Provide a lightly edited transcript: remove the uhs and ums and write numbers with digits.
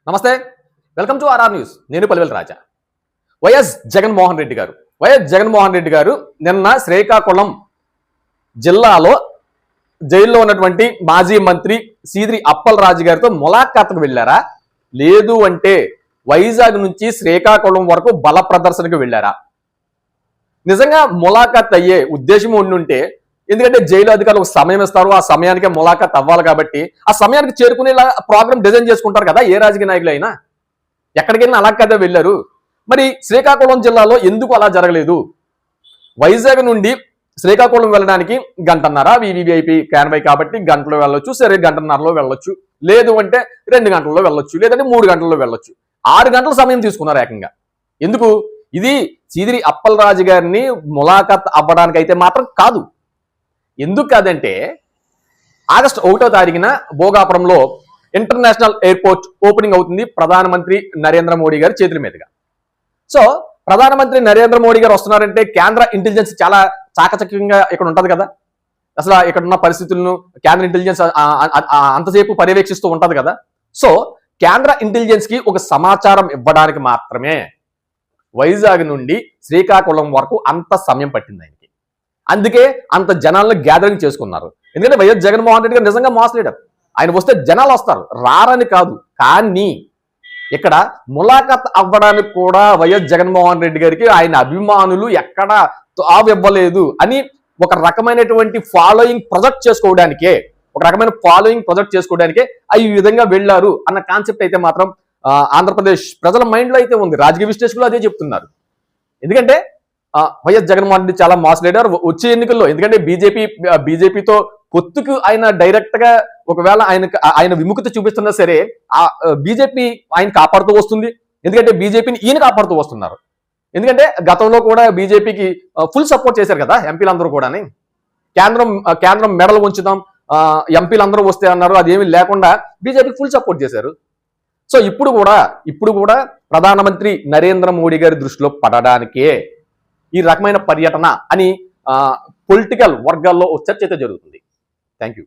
నమస్తే, welcome to RR news. నేను Palvel Raja. YS Jaganmohan Reddy గారు నిన్న శ్రీకాకుళం జిల్లాలో జైల్లో ఉన్నటువంటి మాజీ మంత్రి సీదిరి అప్పలరాజు గారితో ములాఖాతుకు వెళ్ళారా, లేదు అంటే వైజాగ్ నుంచి శ్రీకాకుళం వరకు బల ప్రదర్శనకు వెళ్ళారా? నిజంగా ములాఖాత్ అయ్యే ఉద్దేశం ఉండుంటే, ఎందుకంటే జైలు అధికారులు ఒక సమయం ఇస్తారు, ఆ సమయానికే ములాఖాత్ అవ్వాలి కాబట్టి ఆ సమయానికి చేరుకునేలా ప్రోగ్రామ్ డిజైన్ చేసుకుంటారు కదా ఏ రాజకీయ నాయకులు అయినా. ఎక్కడికి వెళ్ళినా అలా కదా వెళ్ళారు. మరి శ్రీకాకుళం జిల్లాలో ఎందుకు అలా జరగలేదు? వైజాగ్ నుండి శ్రీకాకుళం వెళ్ళడానికి గంటన్నర వివిఐపి క్యాన్వై కాబట్టి గంటలో వెళ్ళొచ్చు, సరే గంటన్నరలో వెళ్ళొచ్చు, లేదు అంటే 2 గంటల్లో వెళ్ళొచ్చు, లేదంటే 3 గంటల్లో వెళ్ళొచ్చు. 6 గంటల సమయం తీసుకున్నారు ఏకంగా. ఎందుకు? ఇది సీదిరి అప్పలరాజు గారిని ములాఖాత్ అవ్వడానికి అయితే మాత్రం కాదు. ఎందుకు కాదంటే, ఆగస్టు 1వ తారీఖున భోగాపురంలో ఇంటర్నేషనల్ ఎయిర్పోర్ట్ ఓపెనింగ్ అవుతుంది ప్రధానమంత్రి నరేంద్ర మోడీ గారి చేతుల మీదుగా. సో ప్రధానమంత్రి నరేంద్ర మోడీ గారు వస్తున్నారంటే కేంద్ర ఇంటెలిజెన్స్ చాలా చాకచక్యంగా ఇక్కడ ఉంటది కదా. అసలు ఇక్కడ ఉన్న పరిస్థితులను కేంద్ర ఇంటెలిజెన్స్ అంతసేపు పర్యవేక్షిస్తూ ఉంటది కదా. సో కేంద్ర ఇంటెలిజెన్స్ కి ఒక సమాచారం ఇవ్వడానికి మాత్రమే వైజాగ్ నుండి శ్రీకాకుళం వరకు అంత సమయం పట్టింది ఆయనకి. అందుకే అంత జనాలను గ్యాదరింగ్ చేసుకున్నారు. ఎందుకంటే వైఎస్ జగన్మోహన్ రెడ్డి గారు నిజంగా మాస్ లీడర్. ఆయన వస్తే జనాలు వస్తారు, రారని కాదు. కానీ ఇక్కడ ములాఖాత్ అవ్వడానికి కూడా వైఎస్ జగన్మోహన్ రెడ్డి గారికి ఆయన అభిమానులు ఎక్కడ తావివ్వలేదు అని ఒక రకమైనటువంటి ఫాలోయింగ్ ప్రొజెక్ట్ చేసుకోవడానికే ఈ విధంగా వెళ్ళారు అన్న కాన్సెప్ట్ అయితే మాత్రం ఆంధ్రప్రదేశ్ ప్రజల మైండ్ లో అయితే ఉంది. రాజకీయ విశ్లేషకులు అదే చెప్తున్నారు. ఎందుకంటే వైఎస్ జగన్మోహన్ రెడ్డి చాలా మాస్ లీడర్. వచ్చే ఎన్నికల్లో ఎందుకంటే బీజేపీతో పొత్తుకు ఆయన డైరెక్ట్ గా ఒకవేళ ఆయన విముఖత చూపిస్తున్నా సరే ఆ బీజేపీ ఆయన కాపాడుతూ వస్తుంది. ఎందుకంటే బీజేపీని ఈయన కాపాడుతూ వస్తున్నారు. ఎందుకంటే గతంలో కూడా బీజేపీకి ఫుల్ సపోర్ట్ చేశారు కదా ఎంపీలందరూ కూడా. కేంద్రం మెడలు ఉంచుదాం, ఎంపీలందరూ వస్తే అన్నారు, అదేమీ లేకుండా బీజేపీకి ఫుల్ సపోర్ట్ చేశారు. సో ఇప్పుడు కూడా ప్రధానమంత్రి నరేంద్ర మోడీ గారి దృష్టిలో పడడానికే ఈ రకమైన పర్యటన అని పొలిటికల్ వర్గాల్లో చర్చ అయితే జరుగుతుంది. Thank you.